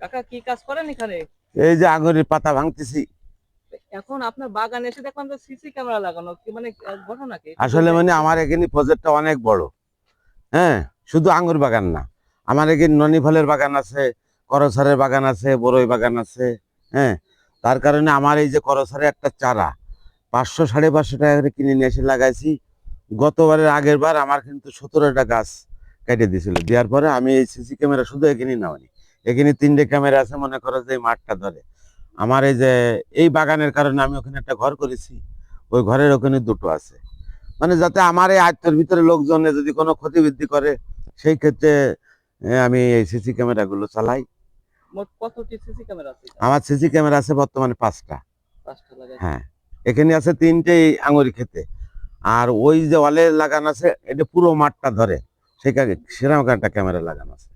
কাকা কি কাজ করেন এখানে? এই যে আঙুরের পাতা ভাঙতেছি। এখন আপনার বাগানে এসে দেখলাম যে সিসি ক্যামেরা লাগানো, কি মানে ঘটনা কি একটু আসলে বলবেন? মানে আমার এখানে প্রজেক্টটা অনেক বড়। হ্যাঁ, শুধু আঙুর বাগান না, আমার এখানে ননি ফলের বাগান আছে, করছারের বাগান আছে, বড়ই বাগান আছে। হ্যাঁ, তার কারণে আমার এই যে করছারে একটা চারা 500 সাড়ে 500 টাকা করে কিনে নিয়ে এসে লাগাইছি। গতবারের আগের বার আমার কিন্তু 17টা গাছ কেটে দিয়েছিল। দেওয়ার পরে আমি এই সিসি ক্যামেরা শুধু এখানে নামানি, এখানে 3টে ক্যামেরা আছে, মনে করো যে এই মাঠটা ধরে। আমার এই যে এই বাগানের কারণে আমি ওখানে একটা ঘর করেছি, ওই ঘরের ওখানে দুটো আছে। মানে যাতে আমার এই আয়ত্তের ভিতরে লোকজন যদি কোনো ক্ষতিবৃদ্ধি করে, সেই ক্ষেত্রে আমি এই সিসি ক্যামেরা গুলো চালাই। মোট কতটি সিসি ক্যামেরা আছে এখানে? আমার সিসি ক্যামেরা আছে বর্তমানে 5টা। 5টা লাগাইছেন। হ্যাঁ, এখানে আছে 3টে আঙুরি খেতে। আর ওই যে ওয়ালে লাগানো আছে, এটা পুরো মাঠটা ধরে, সেখানে সেরকম একটা ক্যামেরা লাগানো আছে।